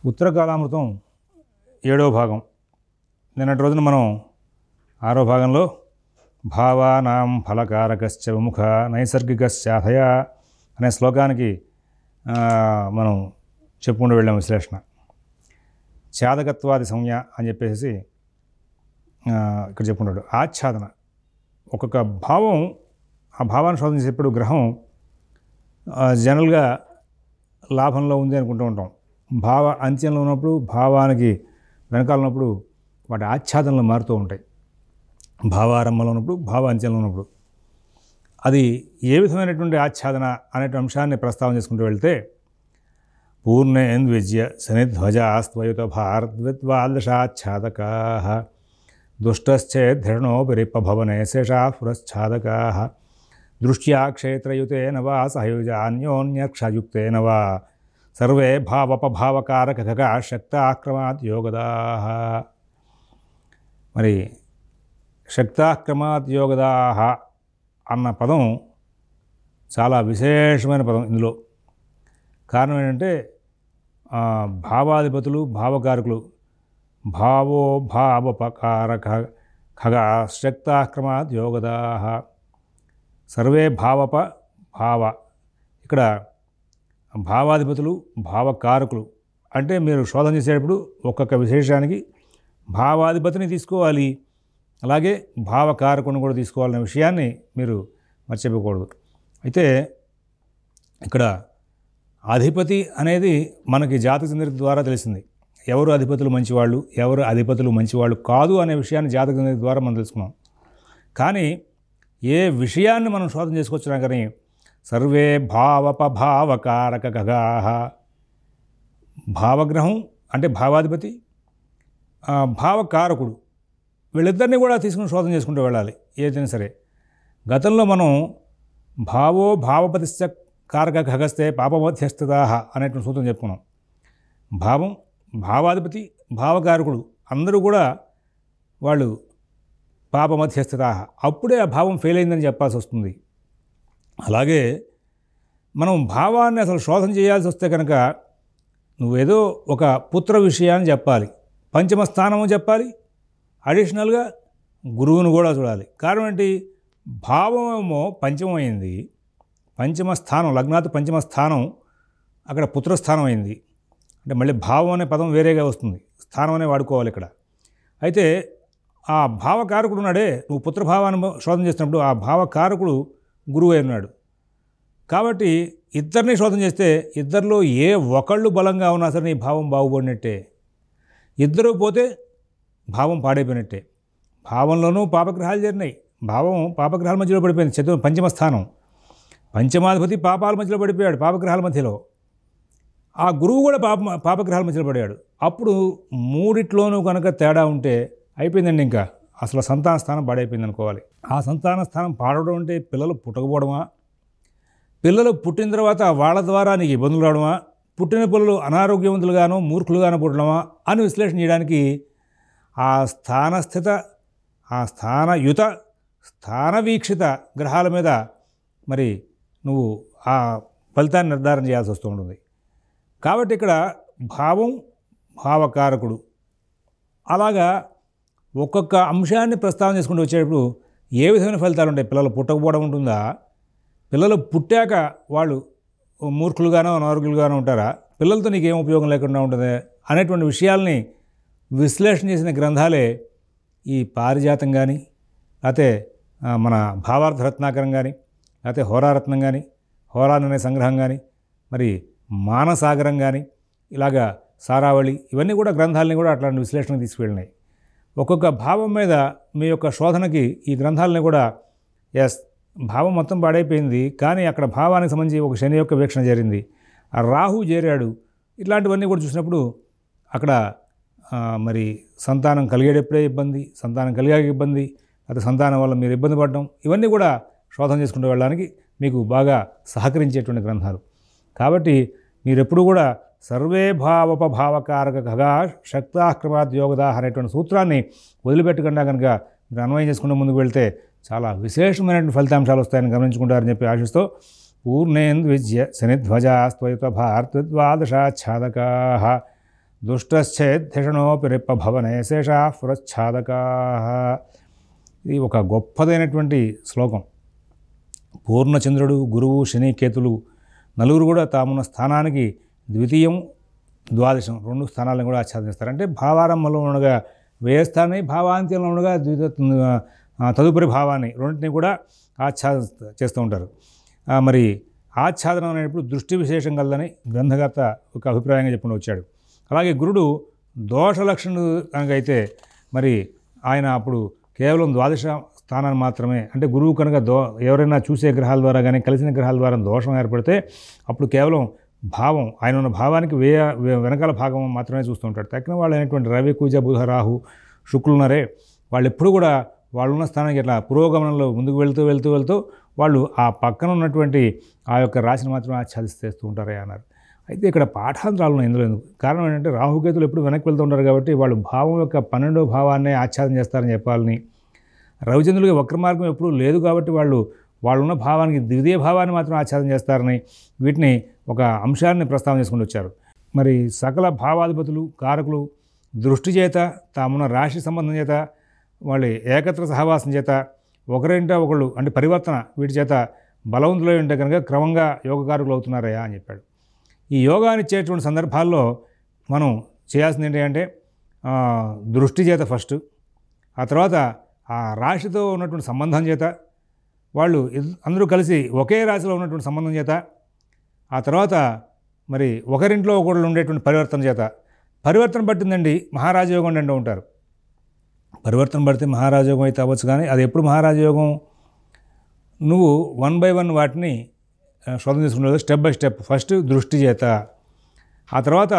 ఉత్తరకాలామృతం 7వ భాగం. నిన్నటి రోజున మనం 6వ భాగంలో భావానాం ఫలకారకశ్చ విముఖ నైసర్గికశ్చాథయ అనే శ్లోకానికి మనం చెప్పుకుంటూ వెళ్ళాం విశ్లేషణ. ఛాదకత్వాది సంజ్ఞ అని చెప్పేసి ఇక్కడ చెప్పుకుంటాడు. ఆచ్ఛాదన, ఒక్కొక్క భావం, ఆ భావాన్ని శోధన చేసేప్పుడు గ్రహం జనరల్గా లాభంలో ఉంది అనుకుంటూ ఉంటాం. భావ అంత్యంలో ఉన్నప్పుడు, భావానికి వెనకాల ఉన్నప్పుడు వాటి ఆచ్ఛాదనలు మారుతూ ఉంటాయి. భావారంభంలో ఉన్నప్పుడు, భావ అంత్యంలో ఉన్నప్పుడు అది ఏ విధమైనటువంటి ఆచ్ఛాదన అనే అంశాన్ని ప్రస్తావన చేసుకుంటూ వెళ్తే, పూర్ణేంద్విజ్య శనిధ్వజాస్త్వయుత భారద్విద్వాదశాచ్ఛాదకా దుష్టశ్చేద్ధరణోపిరిపభవనే శేషాపురశ్ఛాదకా దృష్ట్యా క్షేత్రయుతేన వా సహయుజాన్యోన్యక్షయుక్తేన వా సర్వే భావపభావకారకగా శక్తాక్రమాత్ యోగదాః. మరి శక్తాక్రమాత్ యోగదాః అన్న పదం చాలా విశేషమైన పదం. ఇందులో కారణం ఏంటంటే భావాధిపతులు, భావకారకులు, భావో భావపకారక ఖగా శక్తాక్రమాత్ యోగదాః సర్వే భావప భావ. ఇక్కడ భావాధిపతులు, భావకారకులు అంటే మీరు శోధన చేసేటప్పుడు ఒక్కొక్క విశేషానికి భావాధిపతిని తీసుకోవాలి, అలాగే భావకారకుని కూడా తీసుకోవాలనే విషయాన్ని మీరు మర్చిపోకూడదు. అయితే ఇక్కడ అధిపతి అనేది మనకి జాతక చంద్రిక ద్వారా తెలిసింది. ఎవరు అధిపతులు మంచివాళ్ళు, ఎవరు అధిపతులు మంచివాళ్ళు కాదు అనే విషయాన్ని జాతక చంద్రిక ద్వారా మనం తెలుసుకున్నాం. కానీ ఏ విషయాన్ని మనం శోధన చేసుకొచ్చినా కానీ సర్వే భావపభావకారకగా, భావగ్రహం అంటే భావాధిపతి, భావకారకుడు, వీళ్ళిద్దరినీ కూడా తీసుకుని శోధన చేసుకుంటూ వెళ్ళాలి ఏదైనా సరే. గతంలో మనం భావో భావపతిశ్చ కారక ఖగస్తే పాపమధ్యస్థితా అనేటువంటి సూత్రం చెప్పుకున్నాం. భావం, భావాధిపతి, భావకారకుడు అందరూ కూడా వాళ్ళు పాపమధ్యస్థితా, అప్పుడే ఆ భావం ఫెయిల్ అయిందని చెప్పాల్సి వస్తుంది. అలాగే మనం భావాన్ని అసలు శోధన చేయాల్సి వస్తే కనుక నువ్వేదో ఒక పుత్ర విషయాన్ని చెప్పాలి, పంచమ స్థానము చెప్పాలి, అడిషనల్గా గురువును కూడా చూడాలి. కారణం ఏంటి? భావమేమో పంచమమైంది, పంచమ స్థానం, లగ్నాత్ పంచమ స్థానం అక్కడ పుత్రస్థానం అయింది. అంటే మళ్ళీ భావం అనే పదం వేరేగా వస్తుంది, స్థానం అనే వాడుకోవాలి ఇక్కడ. అయితే ఆ భావకారకుడు ఉన్నాడే, నువ్వు పుత్రభావాన్ని శోధన చేస్తున్నప్పుడు ఆ భావకారకుడు గురువు అయి ఉన్నాడు. కాబట్టి ఇద్దరిని శోధన చేస్తే ఇద్దరిలో ఏ ఒకళ్ళు బలంగా ఉన్నా సరే నీ భావం బాగుపడినట్టే. ఇద్దరు పోతే భావం పాడైపోయినట్టే. భావంలోనూ పాపగ్రహాలు చేరినాయి, భావం పాపగ్రహాల మధ్యలో పడిపోయింది. పంచమ స్థానం, పంచమాధిపతి పాపాల మధ్యలో పడిపోయాడు, పాపగ్రహాల మధ్యలో. ఆ గురువు కూడా పాపగ్రహాల మధ్యలో పడాడు. అప్పుడు మూడిట్లోనూ కనుక తేడా ఉంటే అయిపోయిందండి, ఇంకా అసలు సంతాన స్థానం పాడైపోయింది అనుకోవాలి. ఆ సంతాన స్థానం పాడడం అంటే పిల్లలు పుట్టకపోవడమా, పిల్లలు పుట్టిన తర్వాత వాళ్ళ ద్వారా నీకు ఇబ్బందులు రావడమా, పుట్టిన పిల్లలు అనారోగ్యవంతులుగానో మూర్ఖులుగానో పుట్టడమా అని విశ్లేషణ చేయడానికి ఆ స్థానస్థిత, ఆ స్థానయుత, స్థానవీక్షిత గ్రహాల మీద మరి నువ్వు ఆ ఫలితాన్ని నిర్ధారణ చేయాల్సి వస్తూ ఉంటుంది. కాబట్టి ఇక్కడ భావం, భావకారకుడు అలాగా ఒక్కొక్క అంశాన్ని ప్రస్తావన చేసుకుంటూ వచ్చేటప్పుడు ఏ విధమైన ఫలితాలు ఉంటాయి? పిల్లలు పుట్టకపోవడం ఉంటుందా, పిల్లలు పుట్టాక వాళ్ళు మూర్ఖులుగానో అనారోగ్యులుగానో ఉంటారా, పిల్లలతో నీకేం ఉపయోగం లేకుండా ఉంటుంది అనేటువంటి విషయాల్ని విశ్లేషణ చేసిన గ్రంథాలే ఈ పారిజాతం కానీ, లేకపోతే మన భావార్థ రత్నాకరం కానీ, లేకపోతే హోరారత్నం కానీ, హోరాననే సంగ్రహం కానీ, మరి మానసాగరం కానీ, ఇలాగా సారావళి, ఇవన్నీ కూడా గ్రంథాలని కూడా అట్లాంటి విశ్లేషణకు తీసుకువెళ్ళినాయి. ఒక్కొక్క భావం మీద మీ యొక్క శోధనకి ఈ గ్రంథాలని కూడా భావం మొత్తం పాడైపోయింది, కానీ అక్కడ భావానికి సంబంధించి ఒక శని యొక్క వీక్షణ జరిగింది, ఆ రాహు చేరాడు, ఇట్లాంటివన్నీ కూడా చూసినప్పుడు అక్కడ మరి సంతానం కలిగేటప్పుడే ఇబ్బంది, సంతానం కలిగాక ఇబ్బంది, అది సంతానం వల్ల మీరు ఇబ్బంది పడడం, ఇవన్నీ కూడా శోధన చేసుకుంటూ వెళ్ళడానికి మీకు బాగా సహకరించేటువంటి గ్రంథాలు. కాబట్టి మీరెప్పుడు కూడా సర్వే భావపభావకారక ఖగా శక్తాక్రమాత్ యోగదాః అనేటువంటి సూత్రాన్ని వదిలిపెట్టకుండా కనుక మీరు అన్వయం చేసుకుంటూ ముందుకు వెళ్తే చాలా విశేషమైనటువంటి ఫలితాంశాలు వస్తాయని గమనించుకుంటారని చెప్పి ఆశిస్తూ పూర్ణేంద్విజ్య శనిధ్వజాస్త్వయుత భారద్వాదశాచ్ఛాదకాః దుష్టశ్చేద్ధిషణోపి రిప్పభవనే శేషా పురచ్ఛాదకా. ఇది ఒక గొప్పదైనటువంటి శ్లోకం. పూర్ణచంద్రుడు, గురువు, శని, కేతులు నలుగురు కూడా తామున్న స్థానానికి ద్వితీయం, ద్వాదశం 2 స్థానాలను కూడా ఆచ్ఛాదిస్తారు. అంటే భావారంభంలో ఉండగా వ్యయస్థాన్ని, భావాంత్యంలో ఉండగా తదుపరి భావాన్ని రెండింటినీ కూడా చేస్తూ ఉంటారు. మరి ఆచ్ఛాదనం అనేటప్పుడు దృష్టి విశేషం కలదని గ్రంథకర్త ఒక అభిప్రాయంగా చెప్పుకుంటూ వచ్చాడు. అలాగే గురుడు దోషలక్షణుడు కనుక అయితే మరి ఆయన అప్పుడు కేవలం ద్వాదశ స్థానాన్ని మాత్రమే, అంటే గురువు కనుక ఎవరైనా చూసే గ్రహాల ద్వారా కానీ కలిసిన గ్రహాల ద్వారా దోషం ఏర్పడితే అప్పుడు కేవలం భావం, ఆయన ఉన్న భావానికి వెనకాల భాగం మాత్రమే చూస్తూ ఉంటాడు. తక్కిన వాళ్ళు అయినటువంటి రవి, కుజ, బుధ, రాహు, శుక్రులున్నారే వాళ్ళు ఎప్పుడు కూడా వాళ్ళున్న స్థానానికి ఇట్లా పురోగమనంలో ముందుకు వెళ్తూ వాళ్ళు ఆ పక్కన ఉన్నటువంటి ఆ యొక్క రాశిని మాత్రమే ఆచ్ఛాదిస్తూ ఉంటారే అన్నారు. అయితే ఇక్కడ పాఠాంతరాలు ఉన్నాయి ఇందులో. ఎందుకు కారణం ఏంటంటే రాహుకేతులు ఎప్పుడు వెనక్కి వెళ్తూ ఉంటారు కాబట్టి వాళ్ళు భావం యొక్క 12వ భావాన్నే ఆచ్ఛాదన చేస్తారని చెప్పాలని. రవిచంద్రులకి వక్ర మార్గం ఎప్పుడూ లేదు కాబట్టి వాళ్ళున్న భావానికి ద్వితీయ భావాన్ని మాత్రం ఆచ్ఛాదన చేస్తారని వీటిని ఒక అంశాన్ని ప్రస్తావన చేసుకుంటూ వచ్చారు. మరి సకల భావాధిపతులు, కారకులు దృష్టి చేత, తామున్న రాశి సంబంధం చేత, వాళ్ళ ఏకత్ర సహవాసం చేత, ఒకరింట ఒకళ్ళు అంటే పరివర్తన వీటి చేత బలవంతులై ఉంటే కనుక క్రమంగా యోగకారకులు అవుతున్నారయ్యా అని చెప్పాడు. ఈ యోగాన్ని ఇచ్చేటువంటి సందర్భాల్లో మనం చేయాల్సింది ఏంటి అంటే దృష్టి చేత ఫస్ట్, ఆ తర్వాత ఆ రాశితో ఉన్నటువంటి సంబంధం చేత, వాళ్ళు అందరూ కలిసి ఒకే రాశిలో ఉన్నటువంటి సంబంధం చేత, ఆ తర్వాత మరి ఒకరింట్లో ఒకళ్ళు ఉండేటువంటి పరివర్తన చేత. పరివర్తన పట్టిందండి మహారాజయోగం అంటూ ఉంటారు. పరివర్తన పడితే మహారాజయోగం అయితే అవ్వచ్చు, కానీ అది ఎప్పుడు మహారాజయోగం? నువ్వు 1 by 1 వాటిని శోధన చేసుకునే స్టెప్ బై స్టెప్. ఫస్ట్ దృష్టి చేత, ఆ తర్వాత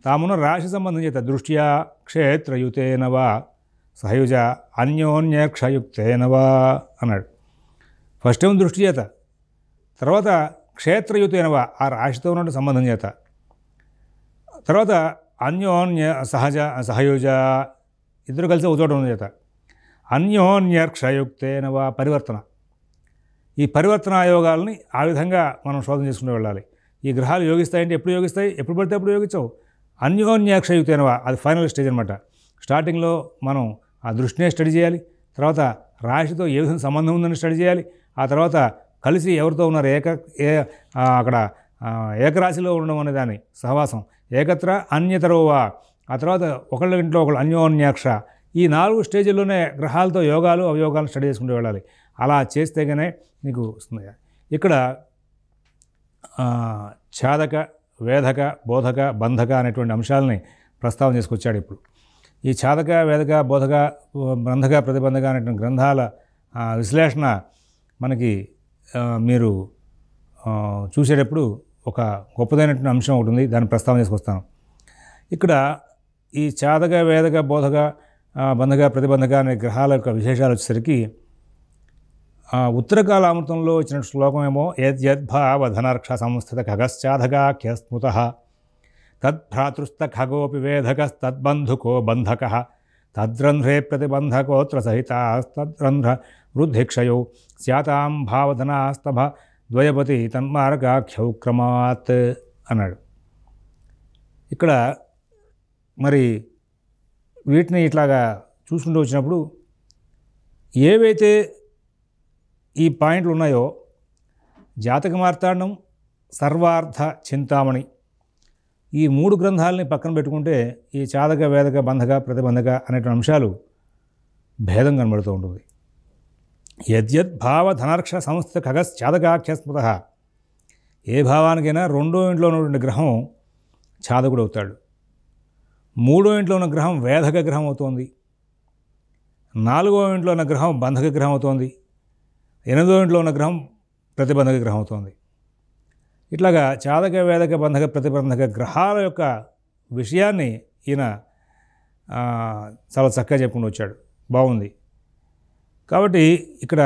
తామున్న రాశి సంబంధం చేత దృష్ట్యా క్షేత్రయుతేనవా సహయుజ అన్యోన్యక్షయుక్తేనవా అన్నాడు. ఫస్ట్ ఏమో దృష్టి చేత, తర్వాత క్షేత్రయుతేనవా ఆ రాశితో ఉన్న సంబంధం చేత, తర్వాత అన్యోన్య సహయుజ ఇద్దరు కలిసి ఒకచోట చేత, అన్యోన్యక్షయుక్తేనవా పరివర్తన. ఈ పరివర్తన యోగాలని ఆ విధంగా మనం శోధన చేసుకుంటూ వెళ్ళాలి. ఈ గ్రహాలు యోగిస్తాయంటే ఎప్పుడు యోగిస్తాయి? ఎప్పుడు పడితే అప్పుడు యోగించవు. అన్యోన్యాక్షయుక్తేనవా అది ఫైనల్ స్టేజ్ అనమాట. స్టార్టింగ్లో మనం ఆ దృష్టినే స్టడీ చేయాలి, తర్వాత రాశితో ఏ విధంగా సంబంధం ఉందని స్టడీ చేయాలి, ఆ తర్వాత కలిసి ఎవరితో ఉన్నారు అక్కడ ఏకరాశిలో ఉండడం అనే దాన్ని సహవాసం, ఏకత్ర అన్యతరోవా, ఆ తర్వాత ఒకళ్ళ ఇంట్లో ఒకళ్ళు అన్యోన్యాక్ష. ఈ 4 స్టేజ్ల్లోనే గ్రహాలతో యోగాలు అవయోగాలను స్టడీ చేసుకుంటూ వెళ్ళాలి. అలా చేస్తేగానే నీకు వస్తుంది. ఇక్కడ ఛాదక, వేదక, బోధక, బంధక అనేటువంటి అంశాలని ప్రస్తావన చేసుకొచ్చాడు. ఇప్పుడు ఈ ఛాదక, వేదక, బోధక, బంధక, ప్రతిబంధక అనేటువంటి గ్రంథాల విశ్లేషణ మనకి మీరు చూసేటప్పుడు ఒక గొప్పదైనటువంటి అంశం ఒకటి ఉంది, దాన్ని ప్రస్తావన చేసుకొస్తాను. ఇక్కడ ఈ ఛాదక, వేదక, బోధక, బంధక, ప్రతిబంధక అనే గ్రహాల యొక్క విశేషాలు వచ్చేసరికి ఉత్తరకాలామృతంలో వచ్చిన శ్లోకం ఏమో యద్భావధనర్క్ష సంస్థిత ఖగశ్చాధకాఖ్యస్మృత తద్భ్రాతృస్థ ఖగోపి వేధకస్తద్బంధుకో బంధకః తద్రంధ్రే ప్రతిబంధకోత్ర సహితాస్తద్రంధ్ర వృద్ధిక్షయౌ స్యాతాం భావధనాస్తభ ద్వయపతి తన్మార్గాఖ్యౌ క్రమాత్ అన్నాడు. ఇక్కడ మరి వీటిని ఇట్లాగా చూసుకుంటూ వచ్చినప్పుడు ఏవైతే ఈ పాయింట్లు ఉన్నాయో జాతక మార్తాండం, సర్వార్థ చింతామణి ఈ 3 గ్రంథాలని పక్కన పెట్టుకుంటే ఈ ఛాదక, వేదక, బంధక, ప్రతిబంధక అనేటువంటి అంశాలు భేదం కనబడుతూ ఉంటుంది. యద్యద్భావ ధనర్క్ష సంస్థ ఖగశ్చాదకాఖ్యస్మృత, ఏ భావానికైనా 2వ ఇంట్లో ఉన్నటువంటి గ్రహం ఛాదకుడు అవుతాడు, 3వ ఇంట్లో ఉన్న గ్రహం వేదక గ్రహం అవుతోంది, 4వ ఇంట్లో ఉన్న గ్రహం బంధక గ్రహం అవుతోంది, 8వ ఇంట్లో ఉన్న గ్రహం ప్రతిబంధక గ్రహం అవుతోంది. ఇట్లాగా ఛాదక, వేదక, బంధక, ప్రతిబంధక గ్రహాల యొక్క విషయాన్ని ఈయన చాలా చక్కగా చెప్పుకుంటూ వచ్చాడు. బాగుంది. కాబట్టి ఇక్కడ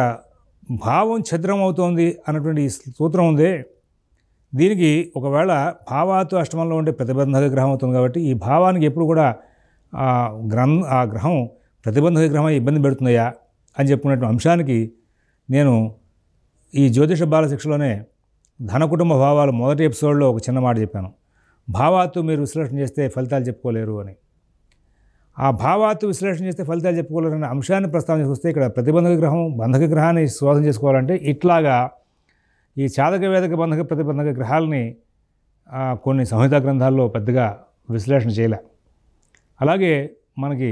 భావం ఛద్రం అవుతోంది అన్నటువంటి సూత్రం ఉంది. దీనికి ఒకవేళ భావాతో అష్టమంలో ఉండే ప్రతిబంధక గ్రహం అవుతుంది కాబట్టి ఈ భావానికి ఎప్పుడు కూడా ఆ గ్రహం ప్రతిబంధక గ్రహం ఇబ్బంది పెడుతుందయ్యా అని చెప్పుకున్నటువంటి అంశానికి నేను ఈ జ్యోతిష బాలశిక్షలోనే ధన కుటుంబ భావాలు మొదటి ఎపిసోడ్లో ఒక చిన్న మాట చెప్పాను. భావాత్తు మీరు విశ్లేషణ చేస్తే ఫలితాలు చెప్పుకోలేరు అని. ఆ భావాత్తు విశ్లేషణ చేస్తే ఫలితాలు చెప్పుకోలేరు అనే అంశాన్ని ప్రస్తావన చేసుకొస్తే ఇక్కడ ప్రతిబంధక గ్రహం బంధక గ్రహాన్ని శోధన చేసుకోవాలంటే ఇట్లాగా ఈ చాదక వేదక బంధక ప్రతిబంధక గ్రహాలని కొన్ని సంహితా గ్రంథాల్లో పెద్దగా విశ్లేషణ చేయలే. అలాగే మనకి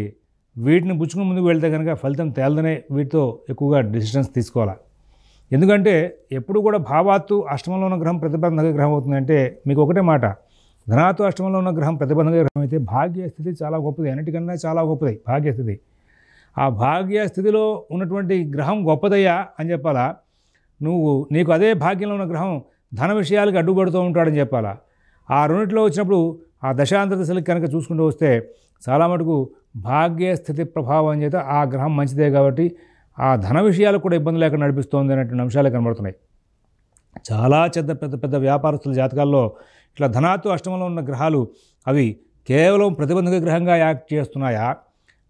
వీటిని పుచ్చుకుని ముందుకు వెళ్తే కనుక ఫలితం తేలదనే వీటితో ఎక్కువగా డిసిషన్స్ తీసుకోవాలి. ఎందుకంటే ఎప్పుడు కూడా భావాత్తు అష్టమంలో ఉన్న గ్రహం ప్రతిబంధక గ్రహం అవుతుందంటే మీకు ఒకటే మాట, ధనాత్తు అష్టమంలో ఉన్న గ్రహం ప్రతిబంధక గ్రహం అయితే భాగ్యస్థితి చాలా గొప్పది, అన్నిటికన్నా చాలా గొప్పది భాగ్యస్థితి. ఆ భాగ్యస్థితిలో ఉన్నటువంటి గ్రహం గొప్పదయ్యా అని చెప్పాలా, నీకు అదే భాగ్యంలో ఉన్న గ్రహం ధన విషయాలకు అడ్డుపడుతూ ఉంటాడని చెప్పాలా. ఆ రెండిట్లో వచ్చినప్పుడు ఆ దశాంతర దశలకు కనుక చూసుకుంటూ వస్తే చాలా మటుకు భాగ్యస్థితి ప్రభావం చేత ఆ గ్రహం మంచిదే కాబట్టి ఆ ధన విషయాలకు కూడా ఇబ్బంది లేకుండా నడిపిస్తోంది అనేటువంటి అంశాలే కనబడుతున్నాయి. చాలా పెద్ద పెద్ద వ్యాపారస్తుల జాతకాల్లో ఇట్లా ధనాత్తు అష్టమంలో ఉన్న గ్రహాలు అవి కేవలం ప్రతిబంధక గ్రహంగా యాక్ట్ చేస్తున్నాయా,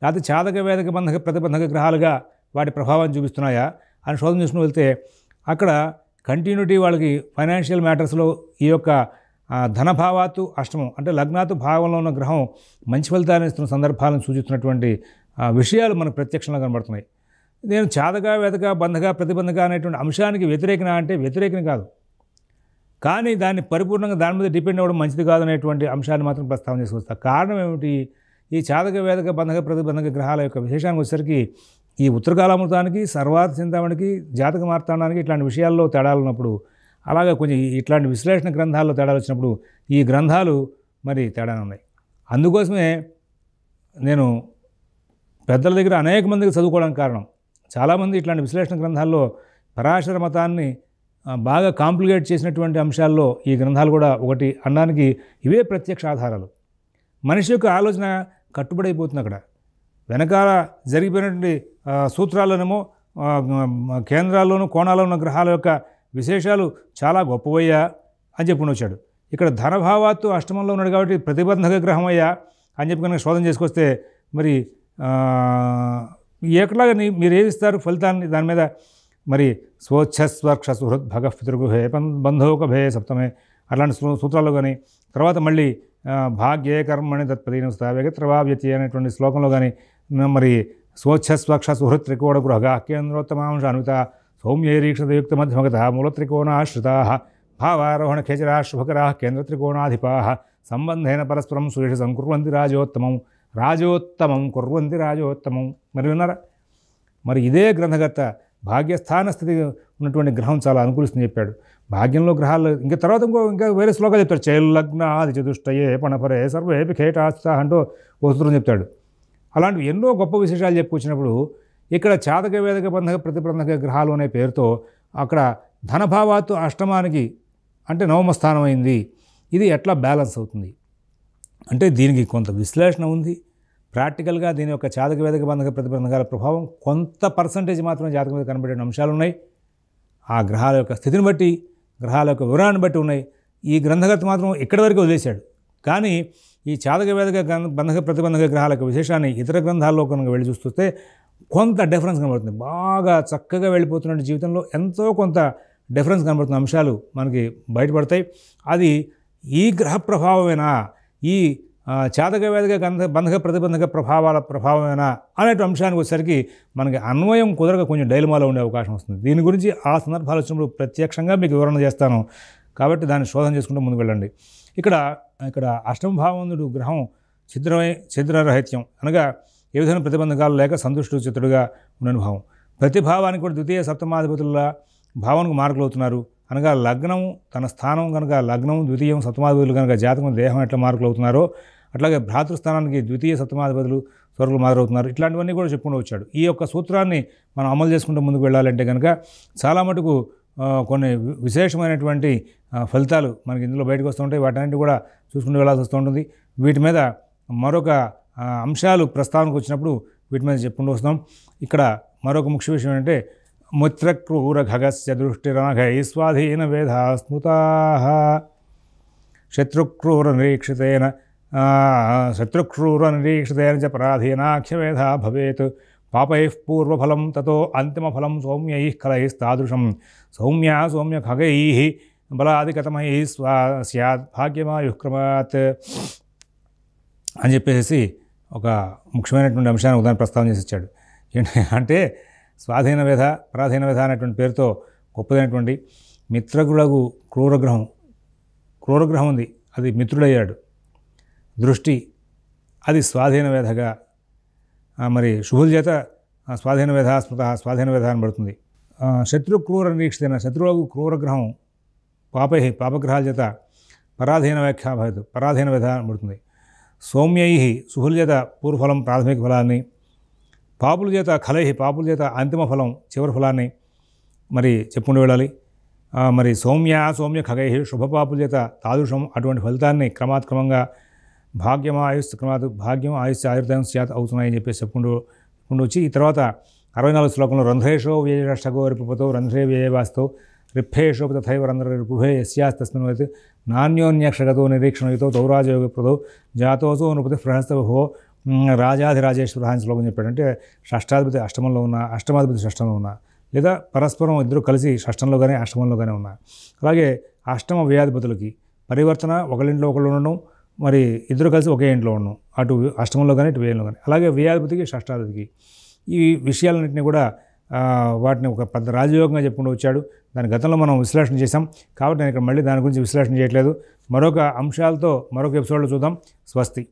లేకపోతే చాదక వేదక బంధక ప్రతిబంధక గ్రహాలుగా వాటి ప్రభావాన్ని చూపిస్తున్నాయా అని శోధన చేసుకుని వెళ్తే అక్కడ కంటిన్యూటీ వాళ్ళకి ఫైనాన్షియల్ మ్యాటర్స్లో ఈ యొక్క ధనభావాత్తు అష్టమం అంటే లగ్నాత్తు భావంలో ఉన్న గ్రహం మంచి ఫలితాన్ని ఇస్తున్న సందర్భాలను సూచిస్తున్నటువంటి విషయాలు మనకు ప్రత్యక్షంగా కనబడుతున్నాయి. నేను చాదక వేదక బంధక ప్రతిబంధక అనేటువంటి అంశానికి వ్యతిరేకన అంటే వ్యతిరేకం కాదు, కానీ దాన్ని పరిపూర్ణంగా దాని మీద డిపెండ్ అవ్వడం మంచిది కాదు అనేటువంటి అంశాన్ని మాత్రం ప్రస్తావన చేసుకొస్తా. కారణం ఏమిటి? ఈ చాదక వేదక బంధక ప్రతిబంధక గ్రహాల యొక్క విశేషానికి వచ్చేసరికి ఈ ఉత్తరకాలామృతానికి సర్వార్థ చింతామణికి జాతక మార్తాండానికి ఇట్లాంటి విషయాల్లో తేడాలు ఉన్నప్పుడు, అలాగే కొంచెం ఇట్లాంటి విశ్లేషణ గ్రంథాల్లో తేడాలు వచ్చినప్పుడు ఈ గ్రంథాలు మరి తేడానే ఉన్నాయి. అందుకోసమే నేను పెద్దల దగ్గర అనేక మందికి చదువుకోవడానికి కారణం, చాలామంది ఇట్లాంటి విశ్లేషణ గ్రంథాల్లో పరాశర మతాన్ని బాగా కాంప్లికేట్ చేసినటువంటి అంశాల్లో ఈ గ్రంథాలు కూడా ఒకటి అనడానికి ఇవే ప్రత్యక్ష ఆధారాలు. మనిషి యొక్క ఆలోచన కట్టుబడైపోతుంది. అక్కడ వెనకాల జరిగిపోయినటువంటి సూత్రాల్లోనేమో కేంద్రాల్లోనూ కోణాల్లో ఉన్న గ్రహాల యొక్క విశేషాలు చాలా గొప్పవయ్యా అని చెప్పుకుని వచ్చాడు. ఇక్కడ ధనభావాత్తు అష్టమంలో ఉన్నాడు కాబట్టి ప్రతిబంధక గ్రహం అయ్యా అని చెప్పి కనుక శోధన చేసుకొస్తే మరి ఎట్లాగా మీరు ఏది ఇస్తారు ఫలితాన్ని దాని మీద? మరి స్వచ్ఛస్వర్క్ష సుహృద్ భగ పితృగృహే బంధోకభే సప్తమే అట్లాంటి సూత్రాల్లో కానీ, తర్వాత మళ్ళీ భాగ్యే కర్మణి తత్పదీనస్తా వేగత్రవావ్యతి అనేటువంటి శ్లోకంలో కానీ మరి స్వచ్ఛస్వక్ష సుహృత్ త్రికోణ గృహ కేంద్రోత్తమాంశ అనుత సౌమ్యైరీక్షదయుక్త మధ్యమగత మూలత్రికోణాశ్రితా భావారోహణ ఖేచరా శుభకరా కేంద్రత్రికోణాధిపా సంబంధేన పరస్పరం సురేష సంకుర్వంతి రాజోత్తమం కుర్వంతి రాజోత్తమం. మరి విన్నారా? మరి ఇదే గ్రంథకర్త భాగ్యస్థాన స్థితి ఉన్నటువంటి గ్రహం చాలా అనుకూలిస్తుందని చెప్పాడు. భాగ్యంలో గ్రహాలు తర్వాత ఇంకా వేరే శ్లోకాలు చెప్తాడు. చైల్లగ్నాది చతుష్టయే పణపరే సర్వేపి ఖేటాస్తా అంటూ ఒక సూత్రం చెప్తాడు. అలాంటివి ఎన్నో గొప్ప విశేషాలు చెప్పుకొచ్చినప్పుడు ఇక్కడ చాదక వేదక బంధక ప్రతిబంధక గ్రహాలు అనే పేరుతో అక్కడ ధనభావాత్తు అష్టమానికి అంటే నవమ స్థానం అయింది. ఇది ఎట్లా బ్యాలెన్స్ అవుతుంది అంటే దీనికి కొంత విశ్లేషణ ఉంది. ప్రాక్టికల్గా దీని యొక్క చాదక వేదక బంధక ప్రతిబంధకాల ప్రభావం కొంత పర్సంటేజ్ మాత్రమే జాతకం మీద కనబడే అంశాలు ఉన్నాయి. ఆ గ్రహాల యొక్క స్థితిని బట్టి, గ్రహాల యొక్క వివరాన్ని బట్టి ఉన్నాయి. ఈ గ్రంథకర్త మాత్రం ఇక్కడి వరకు వదిలేశాడు. కానీ ఈ చాదక వేదక బంధక ప్రతిబంధక గ్రహాల యొక్క విశేషాన్ని ఇతర గ్రంథాల్లో కనుక వెళ్ళి చూస్తే కొంత డిఫరెన్స్ కనబడుతుంది. బాగా చక్కగా వెళ్ళిపోతున్న జీవితంలో ఎంతో కొంత డిఫరెన్స్ కనబడుతున్న అంశాలు మనకి బయటపడతాయి. అది ఈ గ్రహ ప్రభావమేనా, ఈ చాదక వేదక బంధక ప్రతిబంధక ప్రభావమేనా అనే అంశానికి వచ్చేసరికి మనకి అన్వయం కుదరక కొంచెం డైలమాలో ఉండే అవకాశం వస్తుంది. దీని గురించి ఆ సందర్భాలు వచ్చినప్పుడు ప్రత్యక్షంగా మీకు వివరణ చేస్తాను. కాబట్టి దాన్ని శోధన చేసుకుంటూ ముందుకు వెళ్ళండి. ఇక్కడ అష్టమ భావంతుడు గ్రహం ఛిద్రరహిత్యం అనగా ఏ విధమైన ప్రతిబంధకాలు లేక సంతుష్టు చిత్తుడుగా ఉండని భావం. ప్రతి భావానికి కూడా ద్వితీయ సప్తమాధిపతుల భావనకు మార్కులు అవుతున్నారు. అనగా లగ్నం తన స్థానం కనుక లగ్నం ద్వితీయం సప్తమాధిపతులు కనుక జాతకం దేహం ఎట్లా మార్కులు అవుతున్నారో అట్లాగే భ్రాతృస్థానానికి ద్వితీయ సప్తమాధిపతులు స్వర్గులు మారవుతున్నారు. ఇట్లాంటివన్నీ కూడా చెప్పుకుంటూ వచ్చాడు. ఈ యొక్క సూత్రాన్ని మనం అమలు చేసుకుంటూ ముందుకు వెళ్ళాలంటే కనుక చాలా మటుకు కొన్ని విశేషమైనటువంటి ఫలితాలు మనకి ఇందులో బయటకు వస్తూ ఉంటాయి. వాటన్నింటి కూడా చూసుకుంటూ వెళ్ళాల్సి వస్తూ ఉంటుంది. వీటి మీద మరొక అంశాలు ప్రస్తావనకు వచ్చినప్పుడు వీటి మీద చెప్పుకుంటూ వస్తాం. ఇక్కడ మరొక ముఖ్య విషయం ఏంటంటే ముత్రక్రూర ఖగస్య దృష్టిరనఘై స్వాధీన వేధా స్మృతా శత్రుక్రూర నిరీక్షితేన చ పరాధీనాఖ్యవేధ భవేత్ పాపైః పూర్వఫలం తతో అంతిమఫలం సౌమ్యైః కలైస్తాదృశం సౌమ్య ఖగైః బలాదికతమహి స్వా స్యాద్ భాగ్యమాయుక్రమాత్ అని చెప్పేసి ఒక ముఖ్యమైనటువంటి అంశాన్ని ఉదాహరణ ప్రస్తావన చేసి ఇచ్చాడు. ఏంటి అంటే స్వాధీన వ్యధ పరాధీన వ్యధ అనేటువంటి పేరుతో గొప్పదైనటువంటి మిత్రగులకు క్రూరగ్రహం ఉంది, అది మిత్రుడయ్యాడు. దృష్టి అది స్వాధీన వ్యధగా, మరి శుభుల చేత స్వాధీన వ్యధ స్మృత స్వాధీన వ్యధ అని పడుతుంది. శత్రు క్రూర నిరీక్షితైన శత్రువులకు క్రూరగ్రహం పాపగ్రహాల చేత పరాధీన వ్యాఖ్యా భవతు పరాధీన వ్యధ అని పడుతుంది. సౌమ్యై శుభుల చేత పూర్వఫలం ప్రాథమిక ఫలాన్ని, పాపుల చేత పాపుల చేత అంతిమ ఫలం చివరి ఫలాన్ని మరి చెప్పుకుంటూ వెళ్ళాలి. మరి సౌమ్య ఖగై శుభపాపుల చేత తాదృశం అటువంటి ఫలితాన్ని క్రమాత్క్రమంగా భాగ్యం ఆయుష్ ఆయుర్దాయం స్యాత్ అవుతున్నాయని చెప్పేసి చెప్పుకుంటూ వచ్చి ఈ తర్వాత 64 శ్లోకంలో రంధ్రేషో వ్యయష్టగో రిపుపతో రంధ్రే వ్యయవాస్తో రిప్పేషో తథైవ రంధ్ర రిపుభే యస్యాస్తస్మిన్ వత్ నాణ్యోన్యక్షగతో నిరీక్షణయుతో తౌరాజయోగప్రదో జాతోసో అనుపతి ప్రహస్తభో రాజాధిరాజేశ్వర అని శ్లోకం చెప్పాడు. అంటే షష్టాధిపతి అష్టమంలో ఉన్న, అష్టమాధిపతి షష్టంలో ఉన్న, లేదా పరస్పరం ఇద్దరు కలిసి షష్టంలో కానీ అష్టమంలో కానీ ఉన్నారు. అలాగే అష్టమ వ్యయాధిపతులకి పరివర్తన, ఒకళ్ళింట్లో ఒకళ్ళు ఉండడం, మరి ఇద్దరు కలిసి ఒకే ఇంట్లో ఉండడం, అటు అష్టమంలో కానీ ఇటు వ్యయంలో కానీ. అలాగే వ్యయాధిపతికి షష్టాధిపతికి ఈ విషయాలన్నింటినీ కూడా వాటిని ఒక పెద్ద రాజయోగంగా చెప్పుకుంటూ వచ్చాడు. దాని గతంలో మనం విశ్లేషణ చేసాం కాబట్టి నేను ఇక్కడ మళ్ళీ దాని గురించి విశ్లేషణ చేయట్లేదు. మరొక అంశాలతో మరొక ఎపిసోడ్లో చూద్దాం. స్వస్తి.